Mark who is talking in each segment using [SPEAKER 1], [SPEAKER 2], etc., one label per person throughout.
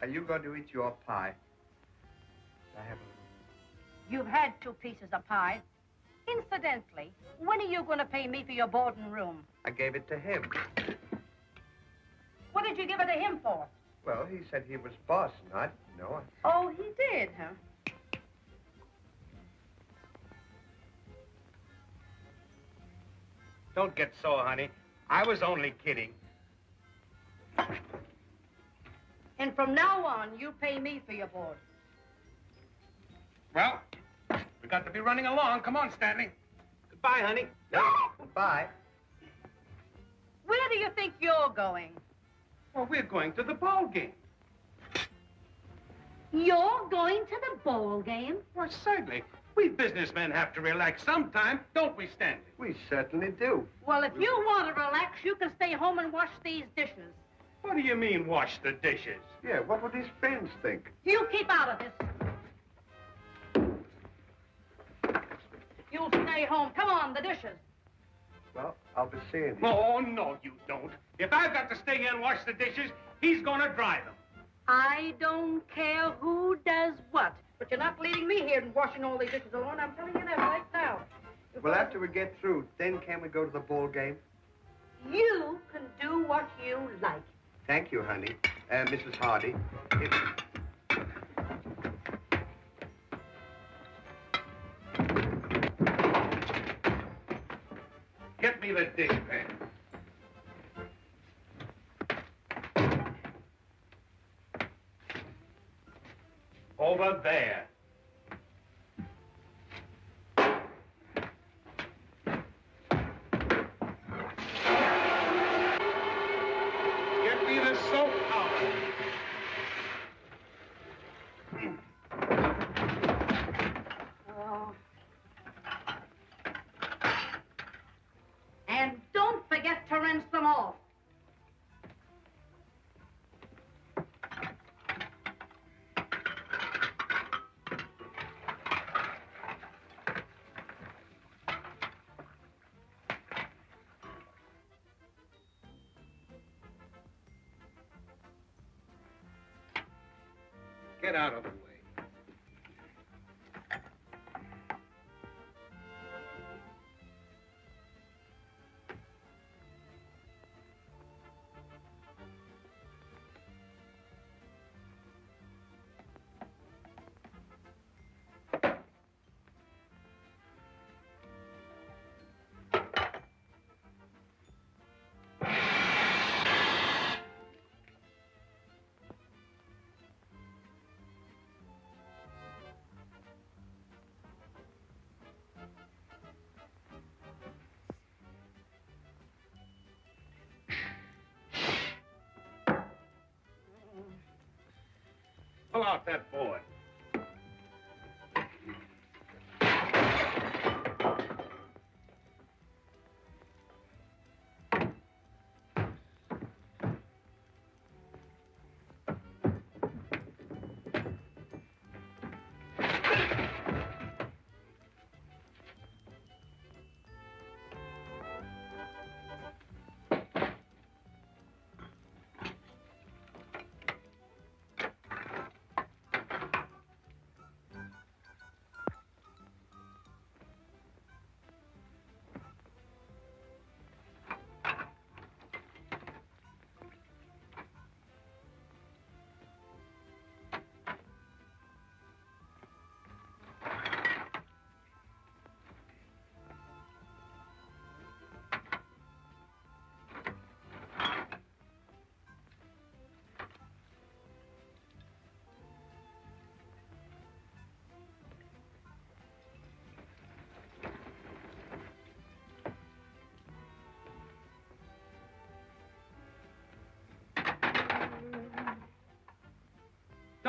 [SPEAKER 1] Are you going to eat your pie? I have a little.
[SPEAKER 2] You've had 2 pieces of pie. Incidentally, when are you going to pay me for your board and room?
[SPEAKER 1] I gave it to him.
[SPEAKER 2] What did you give it to him for?
[SPEAKER 1] Well, he said he was boss, not, no.
[SPEAKER 2] Oh, he did, huh?
[SPEAKER 3] Don't get sore, honey. I was only kidding.
[SPEAKER 2] And from now on, you pay me for your board.
[SPEAKER 3] Well, we got to be running along. Come on, Stanley. Goodbye, honey.
[SPEAKER 1] Goodbye.
[SPEAKER 2] Where do you think you're going?
[SPEAKER 3] Well, we're going to the ball game.
[SPEAKER 2] You're going to the ball game?
[SPEAKER 3] Well, certainly. We businessmen have to relax sometime, don't we, Stanley?
[SPEAKER 1] We certainly do.
[SPEAKER 2] Well, if you want to relax, you can stay home and wash these dishes.
[SPEAKER 3] What do you mean, wash the dishes?
[SPEAKER 1] Yeah, what would his friends think?
[SPEAKER 2] You keep out of this. You'll stay home. Come on, the dishes.
[SPEAKER 1] Well, I'll be seeing you.
[SPEAKER 3] Oh, no, you don't. If I've got to stay here and wash the dishes, he's gonna dry them.
[SPEAKER 2] I don't care who does what, but you're not leaving me here and washing all these dishes alone. I'm telling you that right now.
[SPEAKER 1] Well, after we get through, then can we go to the ball game?
[SPEAKER 2] You can do what you like.
[SPEAKER 1] Thank you, honey. Mrs. Hardy.
[SPEAKER 3] Get me the dishpan. Over there. Get me the soap powder.
[SPEAKER 2] Oh. And don't forget to rinse them off.
[SPEAKER 3] Get out of the way. Pull out that board.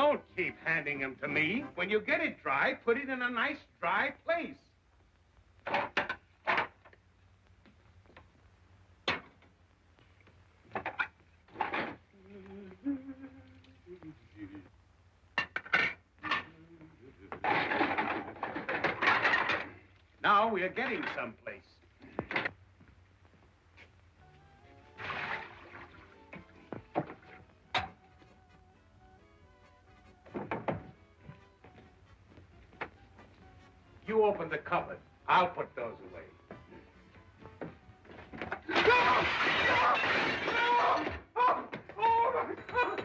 [SPEAKER 3] Don't keep handing them to me. When you get it dry, put it in a nice dry place. Now we're getting someplace. You open the cupboard. I'll put those away. No! No! No! Oh! Oh, my God!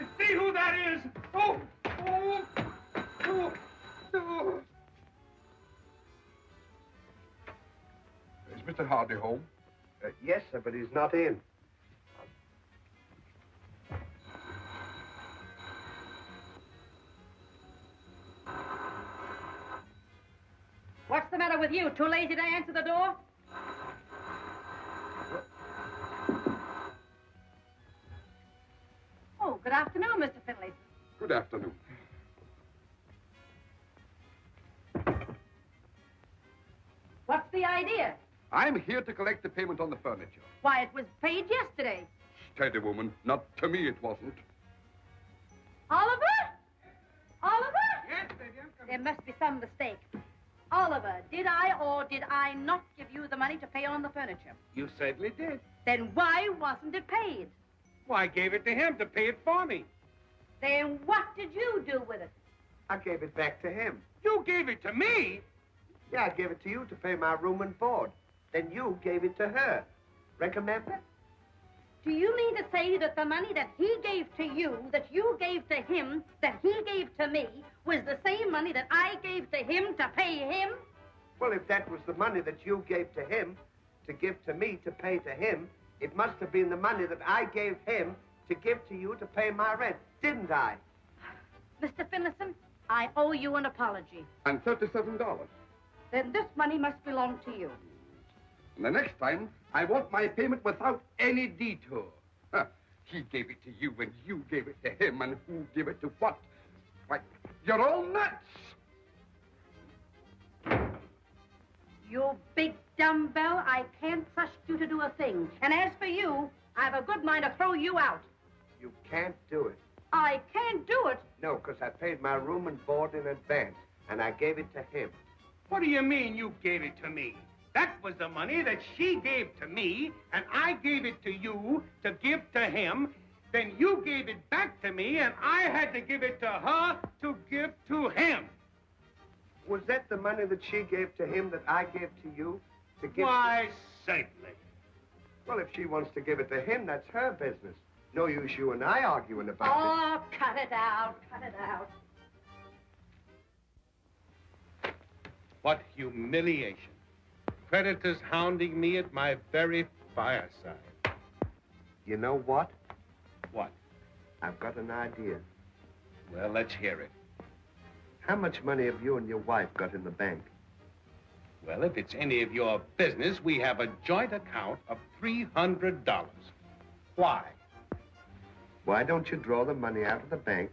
[SPEAKER 3] You see who that is? Oh! Oh! Oh! Oh!
[SPEAKER 4] Is Mr. Hardy home?
[SPEAKER 1] Yes, sir, but he's not in.
[SPEAKER 2] What's the matter with you? Too lazy to answer the door? Oh, good afternoon, Mr. Finley.
[SPEAKER 4] Good afternoon.
[SPEAKER 2] What's the idea?
[SPEAKER 4] I'm here to collect the payment on the furniture.
[SPEAKER 2] Why, it was paid yesterday.
[SPEAKER 4] Steady, woman. Not to me, it wasn't.
[SPEAKER 2] Oliver? Oliver?
[SPEAKER 3] Yes, baby, I'm coming.
[SPEAKER 2] There must be some mistake. Oliver, did I or did I not give you the money to pay on the furniture?
[SPEAKER 3] You certainly did.
[SPEAKER 2] Then why wasn't it paid?
[SPEAKER 3] Well, I gave it to him to pay it for me.
[SPEAKER 2] Then what did you do with it?
[SPEAKER 1] I gave it back to him.
[SPEAKER 3] You gave it to me?
[SPEAKER 1] Yeah, I gave it to you to pay my room and board. Then you gave it to her. Remember?
[SPEAKER 2] Do you mean to say that the money that he gave to you, that you gave to him, that he gave to me, was the same money that I gave to him to pay him?
[SPEAKER 1] Well, if that was the money that you gave to him to give to me to pay to him, it must have been the money that I gave him to give to you to pay my rent, didn't I?
[SPEAKER 2] Mr. Finlayson, I owe you an apology.
[SPEAKER 4] And $37.
[SPEAKER 2] Then this money must belong to you.
[SPEAKER 4] And the next time, I want my payment without any detour. Huh. He gave it to you, and you gave it to him, and who gave it to what? Why, you're all nuts!
[SPEAKER 2] You big dumbbell, I can't trust you to do a thing. And as for you, I've a good mind to throw you out.
[SPEAKER 1] You can't do it.
[SPEAKER 2] I can't do it.
[SPEAKER 1] No, because I paid my room and board in advance, and I gave it to him.
[SPEAKER 3] What do you mean you gave it to me? That was the money that she gave to me, and I gave it to you to give to him. Then you gave it back to me, and I had to give it to her to give to him.
[SPEAKER 1] Was that the money that she gave to him that I gave to you to give?
[SPEAKER 3] Why, certainly.
[SPEAKER 1] Well, if she wants to give it to him, that's her business. No use you and I arguing about it.
[SPEAKER 2] Oh, cut it out, cut it out.
[SPEAKER 3] What humiliation. Creditors hounding me at my very fireside.
[SPEAKER 1] You know what?
[SPEAKER 3] What?
[SPEAKER 1] I've got an idea.
[SPEAKER 3] Well, let's hear it.
[SPEAKER 1] How much money have you and your wife got in the bank?
[SPEAKER 3] Well, if it's any of your business, we have a joint account of $300. Why?
[SPEAKER 1] Why don't you draw the money out of the bank,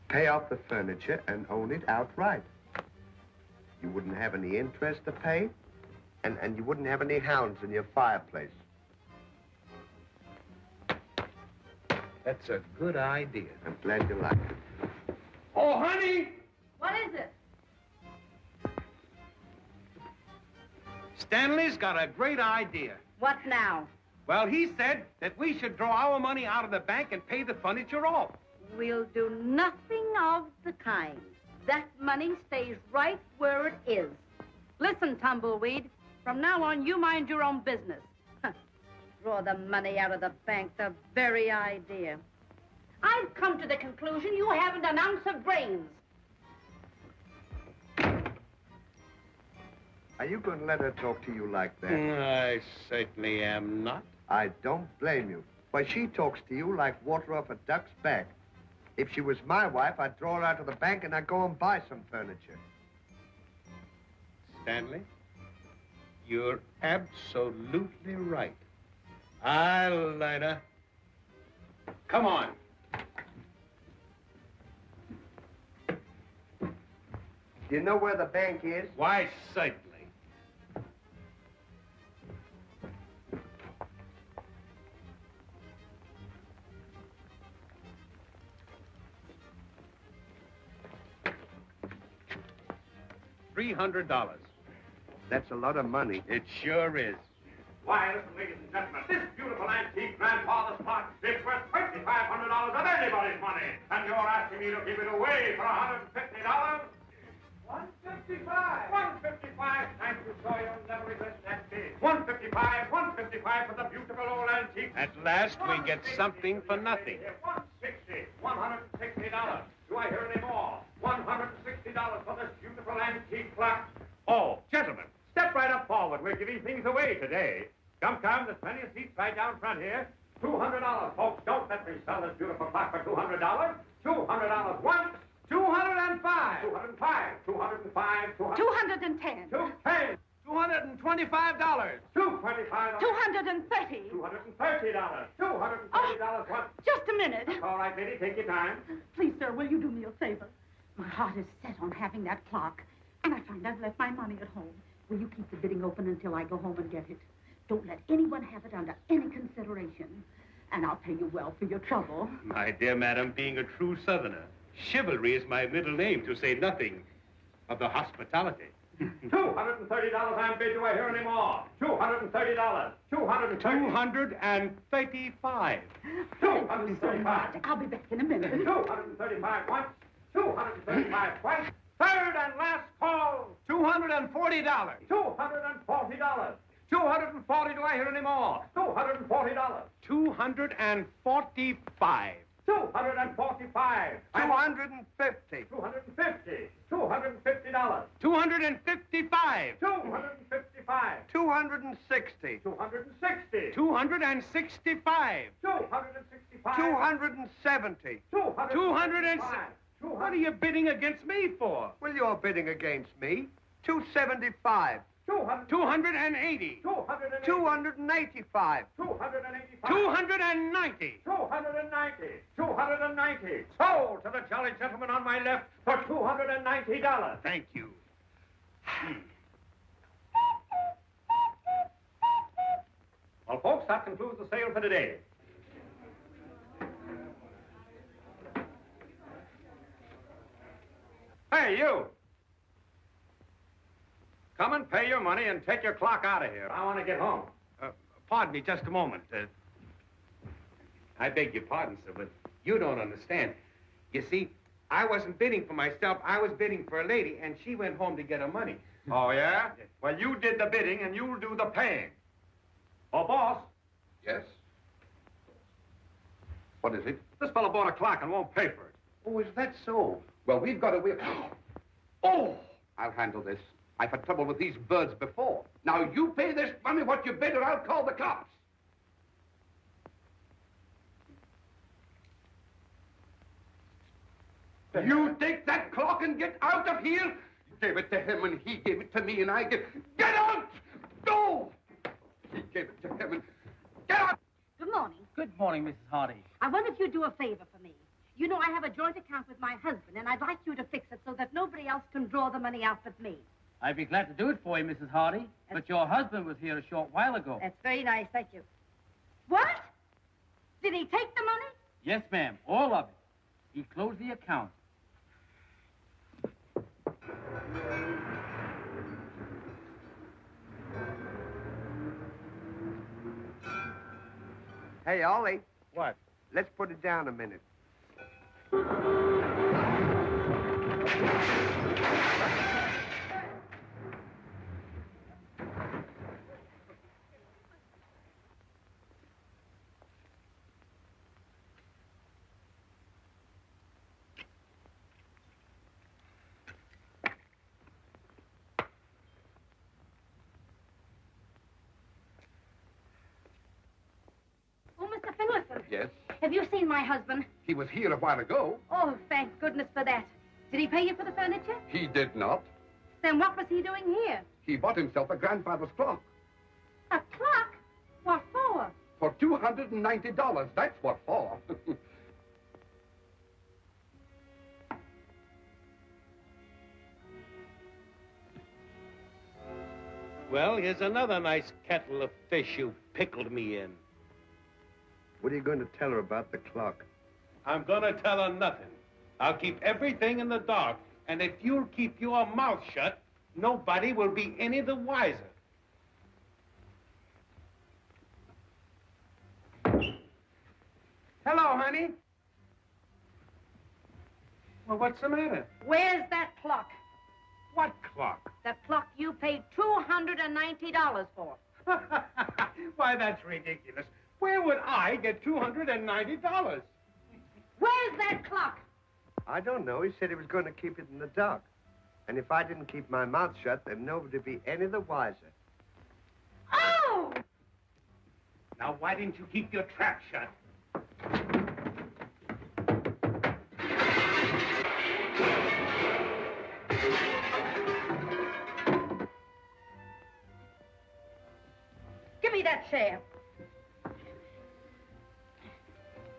[SPEAKER 1] pay off the furniture, and own it outright? You wouldn't have any interest to pay, and you wouldn't have any hounds in your fireplace.
[SPEAKER 3] That's a good idea.
[SPEAKER 1] I'm glad you like it.
[SPEAKER 3] Oh, honey!
[SPEAKER 2] What is it?
[SPEAKER 3] Stanley's got a great idea.
[SPEAKER 2] What now?
[SPEAKER 3] Well, he said that we should draw our money out of the bank and pay the furniture off.
[SPEAKER 2] We'll do nothing of the kind. That money stays right where it is. Listen, Tumbleweed, from now on, you mind your own business. Draw the money out of the bank, the very idea. I've come to the conclusion you haven't an ounce of brains.
[SPEAKER 1] Are you going to let her talk to you like that?
[SPEAKER 3] I certainly am not.
[SPEAKER 1] I don't blame you. Why, she talks to you like water off a duck's back. If she was my wife, I'd draw her out of the bank and I'd go and buy some furniture.
[SPEAKER 3] Stanley, you're absolutely right. I'll let her. Come on.
[SPEAKER 1] Do you know where the bank is?
[SPEAKER 3] Why, certainly. $300.
[SPEAKER 1] That's a lot of money.
[SPEAKER 3] It sure is.
[SPEAKER 5] Why, listen, ladies and gentlemen, this beautiful antique grandfather's clock is worth $2,500 of anybody's money, and you're asking me to give it away for $150? $155. $155. Thank you, sir. You'll never regret that bid. $155. $155 for the beautiful old antique.
[SPEAKER 3] At last, we get something for nothing.
[SPEAKER 5] $160. $160. Do I hear any more? $160 for this beautiful antique clock. Oh, gentlemen, step right up forward. We're giving things away today. Come, there's plenty of seats right down front here. $200, folks. Don't let me sell this beautiful clock for $200. $200 once. 205. 205. 205.
[SPEAKER 2] 210.
[SPEAKER 5] 210.
[SPEAKER 3] $225.
[SPEAKER 5] $225.
[SPEAKER 2] $230.
[SPEAKER 5] $230. $230 once.
[SPEAKER 2] Just a minute.
[SPEAKER 5] All right, lady, take your time.
[SPEAKER 2] Please, sir, will you do me a favor? My heart is set on having that clock, and I find I've left my money at home. Will you keep the bidding open until I go home and get it? Don't let anyone have it under any consideration, and I'll pay you well for your trouble.
[SPEAKER 3] My dear madam, being a true Southerner, chivalry is my middle name, to say nothing of the hospitality.
[SPEAKER 5] $230, I'm bid. Do I hear any more? $230. $235. $235.
[SPEAKER 2] I'll be back in a minute.
[SPEAKER 5] $235 once. $235 twice. Third and last call.
[SPEAKER 3] $240.
[SPEAKER 5] $240. $240. Do I hear any more? $240.
[SPEAKER 3] $245.
[SPEAKER 5] $245. $250.
[SPEAKER 1] $250.
[SPEAKER 5] $250. $250.
[SPEAKER 3] $255.
[SPEAKER 5] $255.
[SPEAKER 1] $260.
[SPEAKER 5] $260.
[SPEAKER 3] $265.
[SPEAKER 5] $265.
[SPEAKER 1] $270.
[SPEAKER 5] $265.
[SPEAKER 3] What are you bidding against me for?
[SPEAKER 1] Well, you're bidding against me. $275.
[SPEAKER 3] $280.
[SPEAKER 1] $285.
[SPEAKER 5] $285.
[SPEAKER 3] $290.
[SPEAKER 5] $290. Sold to the jolly gentleman on my left for $290.
[SPEAKER 3] Thank you.
[SPEAKER 5] Well, folks, that concludes the sale for today. Hey, you! Come and pay your money and take your clock out of here. I want to get home.
[SPEAKER 3] Pardon me just a moment. I beg your pardon, sir, but you don't understand. You see, I wasn't bidding for myself. I was bidding for a lady, and she went home to get her money.
[SPEAKER 5] Oh, yeah? Well, you did the bidding, and you'll do the paying. Oh, boss,
[SPEAKER 4] Yes? What is it?
[SPEAKER 5] this fellow bought a clock and won't pay for it.
[SPEAKER 1] Oh, is that so?
[SPEAKER 4] Well, we've got to wait. Oh! I'll handle this. I've had trouble with these birds before. Now, you pay this money what you bid, or I'll call the cops. You take that clock and get out of here. You gave it to him, and he gave it to me, and I give... Get out! Go! He gave it to him, and... Get out!
[SPEAKER 2] Good morning.
[SPEAKER 6] Good morning, Mrs. Hardy.
[SPEAKER 2] I wonder if you'd do a favor for me. You know, I have a joint account with my husband, and I'd like you to fix it so that nobody else can draw the money out but me.
[SPEAKER 6] I'd be glad to do it for you, Mrs. Hardy. But your husband was here a short while ago.
[SPEAKER 2] That's very nice, thank you. What? Did he take the money?
[SPEAKER 6] Yes, ma'am, all of it. He closed the account.
[SPEAKER 1] Hey, Ollie,
[SPEAKER 3] What?
[SPEAKER 1] let's put it down a minute.
[SPEAKER 2] Oh, Mr. Finlayson.
[SPEAKER 4] Yes?
[SPEAKER 2] Have you seen my husband?
[SPEAKER 4] He was here a while ago.
[SPEAKER 2] Oh, thank goodness for that. Did he pay you for the furniture?
[SPEAKER 4] He did not.
[SPEAKER 2] Then what was he doing here?
[SPEAKER 4] He bought himself a grandfather's clock.
[SPEAKER 2] A clock? What for?
[SPEAKER 4] For $290. That's what for.
[SPEAKER 3] Well, here's another nice kettle of fish you pickled me in.
[SPEAKER 1] What are you going to tell her about the clock?
[SPEAKER 3] I'm gonna tell her nothing. I'll keep everything in the dark, and if you'll keep your mouth shut, nobody will be any the wiser. Hello, honey. Well, what's the matter?
[SPEAKER 2] Where's that clock?
[SPEAKER 3] What clock?
[SPEAKER 2] The clock you paid $290 for.
[SPEAKER 3] Why, that's ridiculous. Where would I get $290?
[SPEAKER 2] Where's that clock?
[SPEAKER 1] I don't know. He said he was going to keep it in the dark. And if I didn't keep my mouth shut, then nobody would be any the wiser.
[SPEAKER 2] Oh!
[SPEAKER 3] Now, why didn't you keep your trap shut?
[SPEAKER 2] Give me that chair.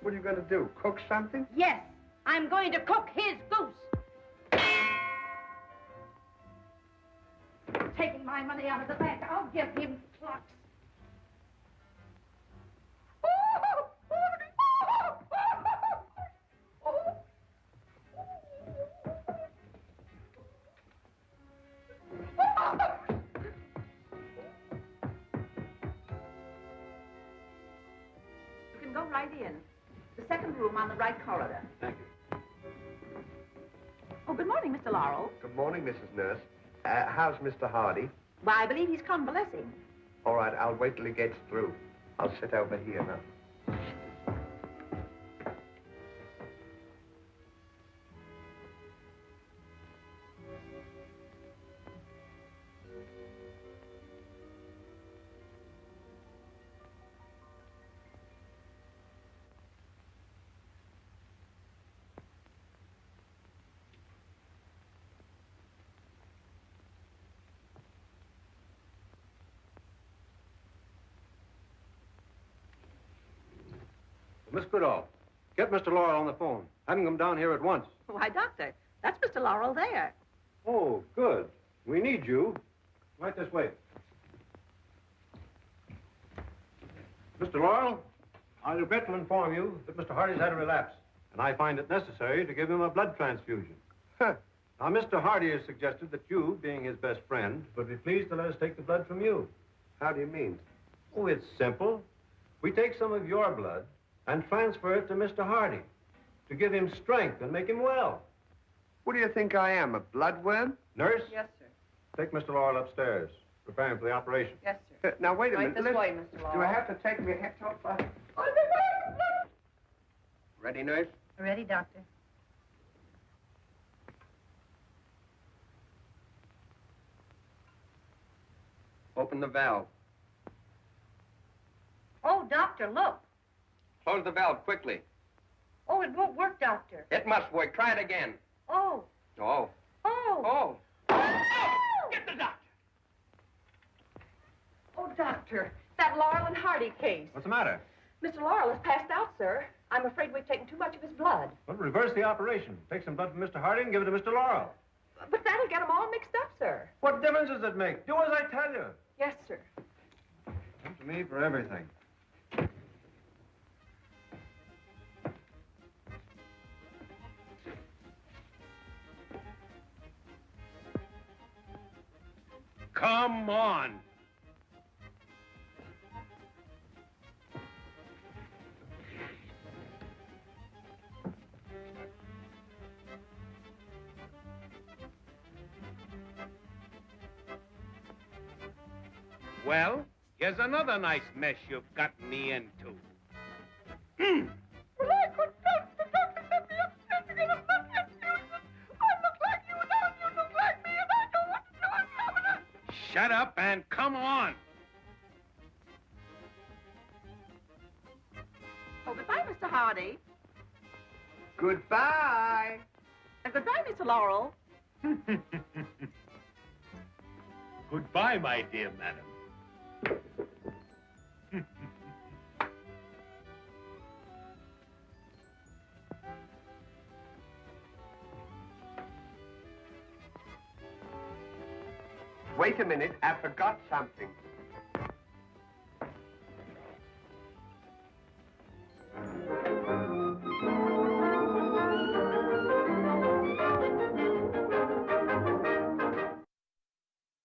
[SPEAKER 1] What are you going to do? Cook something?
[SPEAKER 2] Yes, I'm going to cook his goose. Taking my money out of the bank, I'll give him clocks.
[SPEAKER 7] You can go right in. The second room on the right corridor.
[SPEAKER 5] Thank you.
[SPEAKER 7] Oh, good morning, Mr. Laurel.
[SPEAKER 1] Good morning, Mrs. Nurse. How's Mr. Hardy?
[SPEAKER 7] Why, I believe he's convalescing.
[SPEAKER 1] All right, I'll wait till he gets through. I'll sit over here now.
[SPEAKER 5] Miss Goodall, get Mr. Laurel on the phone. Have him come down here at once.
[SPEAKER 7] Why, Doctor, that's Mr. Laurel there.
[SPEAKER 5] Oh, good. We need you. Right this way. Mr. Laurel, I regret to inform you that Mr. Hardy's had a relapse, and I find it necessary to give him a blood transfusion.
[SPEAKER 1] Huh.
[SPEAKER 5] Now, Mr. Hardy has suggested that you, being his best friend, would be pleased to let us take the blood from you.
[SPEAKER 1] How do you mean?
[SPEAKER 5] Oh, it's simple. We take some of your blood and transfer it to Mr. Hardy to give him strength and make him well.
[SPEAKER 1] What do you think I am, a bloodworm?
[SPEAKER 5] Nurse,
[SPEAKER 7] Yes, sir.
[SPEAKER 5] take Mr. Laurel upstairs. Prepare him for the operation.
[SPEAKER 7] Yes, sir.
[SPEAKER 1] Now, wait a
[SPEAKER 7] Right
[SPEAKER 1] minute.
[SPEAKER 7] this way, Mr. Laurel.
[SPEAKER 1] Do I have to take my hat off? Ready, nurse?
[SPEAKER 7] Ready, Doctor?
[SPEAKER 1] Open the valve.
[SPEAKER 2] Oh, Doctor, look.
[SPEAKER 8] Close the valve quickly.
[SPEAKER 2] Oh, it won't work, Doctor.
[SPEAKER 8] It must work. Try it again.
[SPEAKER 2] Oh.
[SPEAKER 8] Oh.
[SPEAKER 2] Oh.
[SPEAKER 8] Oh.
[SPEAKER 3] Get the doctor.
[SPEAKER 7] Oh, Doctor, that Laurel and Hardy case.
[SPEAKER 5] What's the matter?
[SPEAKER 7] Mr. Laurel has passed out, sir. I'm afraid we've taken too much of his blood.
[SPEAKER 5] Well, reverse the operation. Take some blood from Mr. Hardy and give it to Mr. Laurel.
[SPEAKER 7] But that'll get them all mixed up, sir.
[SPEAKER 5] What difference does it make? Do as I tell you.
[SPEAKER 7] Yes, sir.
[SPEAKER 5] Come to me for everything.
[SPEAKER 3] Come on. Well, here's another nice mess you've gotten me into.
[SPEAKER 7] Well, I couldn't help the doctor sent me upstairs to get a blood transfusion. I look like you now, and you look like me, and I don't want to know I'm having a...
[SPEAKER 3] Shut up and come on.
[SPEAKER 7] Oh, goodbye, Mr. Hardy.
[SPEAKER 1] Goodbye.
[SPEAKER 7] And goodbye, Mr. Laurel.
[SPEAKER 3] Goodbye, my dear madam.
[SPEAKER 1] Wait a minute, I forgot something.